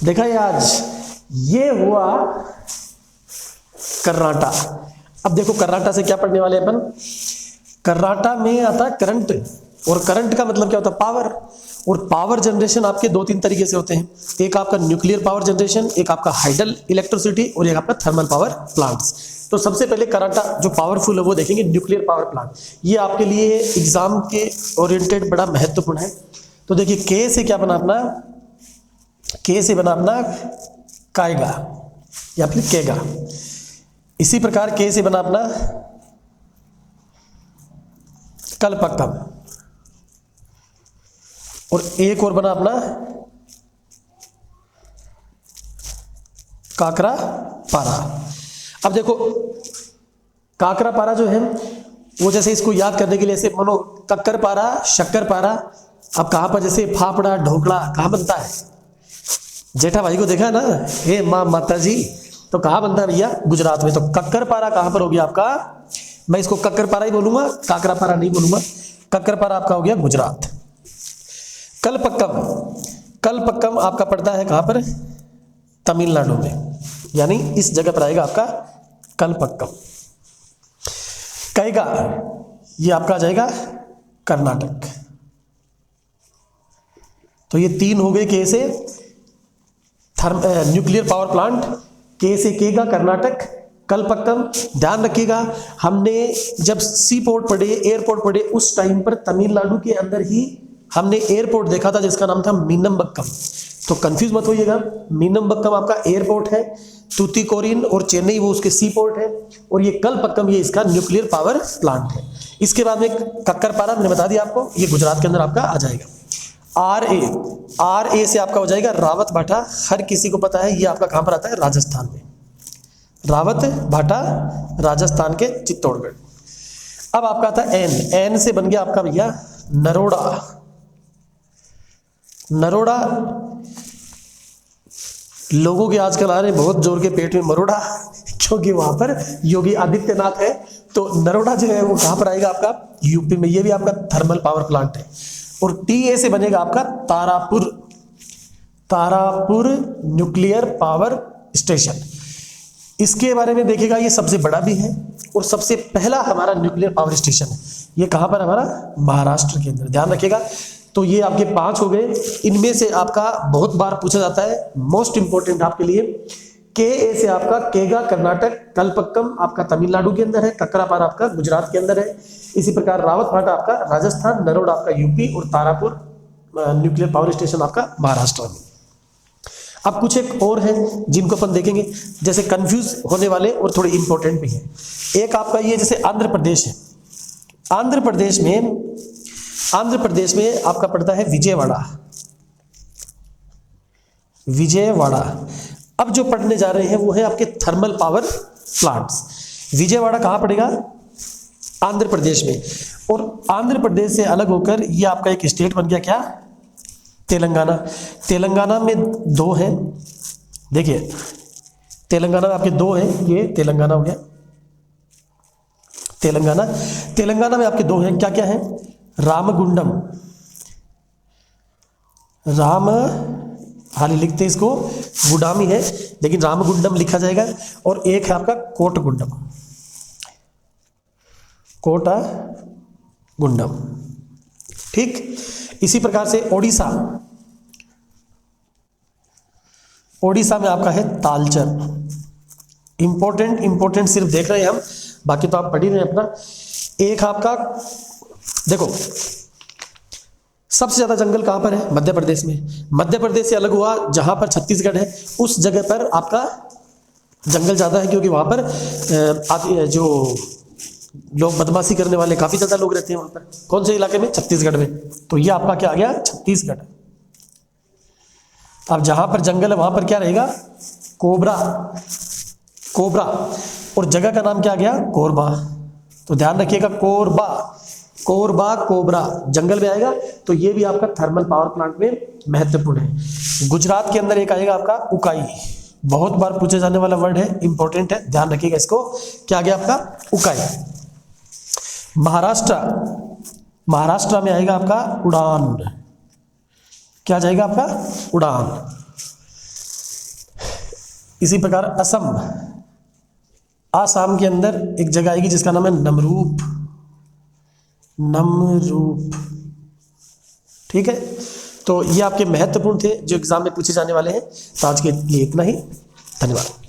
देखा ये आज, ये हुआ कर्नाटा। अब देखो कर्नाटा से क्या पढ़ने वाले अपन, कर्नाटा में आता है करंट, और करंट का मतलब क्या होता है, पावर। और पावर जनरेशन आपके दो तीन तरीके से होते हैं, एक आपका न्यूक्लियर पावर जनरेशन, एक आपका हाइडल इलेक्ट्रिसिटी, और एक आपका थर्मल पावर प्लांट्स। तो सबसे पहले कर्नाटा जो पावरफुल है वो देखेंगे, न्यूक्लियर पावर प्लांट। ये आपके लिए एग्जाम के ओरिएंटेड बड़ा महत्वपूर्ण है। तो देखिए के से क्या बना अपना, के से बना अपना कायगा या फिर केगा। इसी प्रकार के से बना अपना कलपक्कम, और एक और बना अपना काकरा पारा। अब देखो काकरा पारा जो है वो जैसे इसको याद करने के लिए ऐसे मानो कक्कर पारा, शक्कर पारा। अब कहां पर जैसे फाफड़ा ढोकला कहां बनता है, जेठा भाई को देखा है ना, हे माँ माता जी, तो कहां बनता है भैया, गुजरात में। तो कक्कर पारा कहां पर हो गया आपका, मैं इसको कक्कर पारा ही बोलूंगा, काकरा पारा नहीं बोलूंगा। कक्कर पारा आपका हो गया गुजरात। कलपक्कम, कलपक्कम आपका पड़ता है कहां पर, तमिलनाडु में, यानी इस जगह पर आएगा आपका कलपक्कम। कैगा ये आपका आ जाएगा कर्नाटक। तो ये तीन हो गए के से न्यूक्लियर पावर प्लांट, के से केगा कर्नाटक, कलपक्कम। ध्यान रखिएगा हमने जब सी पोर्ट पढ़े, एयरपोर्ट पढ़े, उस टाइम पर तमिलनाडु के अंदर ही हमने एयरपोर्ट देखा था जिसका नाम था मीनमबक्कम। तो कंफ्यूज मत होइएगा, मीनमबक्कम आपका एयरपोर्ट है, तूतीकोरिन और चेन्नई वो उसके सी पोर्ट है, और ये कलपक्कम ये इसका न्यूक्लियर पावर प्लांट है। इसके बाद में कक्करपारा मैंने बता दिया आपको, ये गुजरात के अंदर आपका आ जाएगा। आर ए से आपका हो जाएगा रावत भाटा। हर किसी को पता है ये आपका कहां पर आता है, राजस्थान में। रावत भाटा राजस्थान के चित्तौड़गढ़। अब आपका आता है एन, एन से बन गया आपका भैया नरोड़ा। नरोड़ा लोगों के आजकल आ रहे बहुत जोर के पेट में मरोड़ा, क्योंकि वहां पर योगी आदित्यनाथ है। तो नरोड़ा जो है वो कहां पर आएगा आपका, यूपी में। ये भी आपका थर्मल पावर प्लांट है। और टी ए से बनेगा आपका Tarapur, Tarapur nuclear power station. इसके बारे में देखेगा ये सबसे बड़ा भी है और सबसे पहला हमारा न्यूक्लियर पावर स्टेशन है। ये कहां पर हमारा, महाराष्ट्र के अंदर। ध्यान रखिएगा। तो ये आपके 5 हो गए। इनमें से आपका बहुत बार पूछा जाता है, मोस्ट इंपोर्टेंट आपके लिए, के ए से आपका केगा कर्नाटक, कलपक्कम आपका तमिलनाडु के अंदर है, कक्करापारा आपका गुजरात के अंदर है। इसी प्रकार रावत भाटा आपका राजस्थान, नरोड़ा आपका यूपी, और तारापुर न्यूक्लियर पावर स्टेशन आपका महाराष्ट्र में। अब कुछ एक और है जिनको अपन देखेंगे, जैसे कंफ्यूज होने वाले और थोड़े इंपॉर्टेंट भी हैं। एक आपका ये जैसे आंध्र प्रदेश है। आंध्र प्रदेश में आपका पड़ता है विजयवाड़ा, विजयवाड़ा। अब जो पढ़ने जा रहे हैं वो है आपके थर्मल पावर प्लांट्स। विजयवाड़ा कहां पड़ेगा, आंध्र प्रदेश में। और आंध्र प्रदेश से अलग होकर ये आपका एक स्टेट बन गया, क्या, तेलंगाना। तेलंगाना में 2 हैं, देखिए तेलंगाना में आपके 2 हैं, ये तेलंगाना हो गया तेलंगाना। तेलंगाना में आपके 2 हैं, क्या क्या हैं, रामगुंडम, राम हाली लिखते हैं इसको, गुडामी है लेकिन रामगुंडम लिखा जाएगा। और एक है आपका कोटगुंडम, कोटागुंडम। ठीक। इसी प्रकार से ओडिशा, ओडिशा में आपका है तालचर। इंपॉर्टेंट सिर्फ देख रहे हैं हम, बाकी तो आप पढ़ ही रहे हैं अपना। एक आपका देखो सबसे ज्यादा जंगल कहां पर है, मध्य प्रदेश में। मध्य प्रदेश से अलग हुआ जहां पर छत्तीसगढ़ है, उस जगह पर आपका जंगल ज्यादा है, क्योंकि वहां पर जो लोग बदमाशी करने वाले काफी ज्यादा लोग रहते हैं वहां पर। कौन से इलाके में, छत्तीसगढ़ में। तो ये आपका क्या आ गया, छत्तीसगढ़। अब जहां पर जंगल है वहां पर क्या रहेगा, कोबरा, कोबरा। और जगह का नाम क्या आ गया, कोरबा। तो ध्यान रखिएगा, कोरबा, कोरबा कोबरा जंगल में आएगा। तो ये भी आपका थर्मल पावर प्लांट में महत्वपूर्ण है। गुजरात के अंदर एक आएगा आपका उकाई, बहुत बार पूछे जाने वाला वर्ड है, इंपॉर्टेंट है, ध्यान रखिएगा इसको। क्या आ गया आपका, उकाई। महाराष्ट्र, महाराष्ट्र में आएगा आपका उड़ान, क्या जाएगा आपका, उड़ान। इसी प्रकार असम, आसाम के अंदर एक जगह आएगी जिसका नाम है नमरूप, नमरूप। ठीक है, तो ये आपके महत्वपूर्ण थे जो एग्जाम में पूछे जाने वाले हैं। तो आज के लिए इतना ही, धन्यवाद।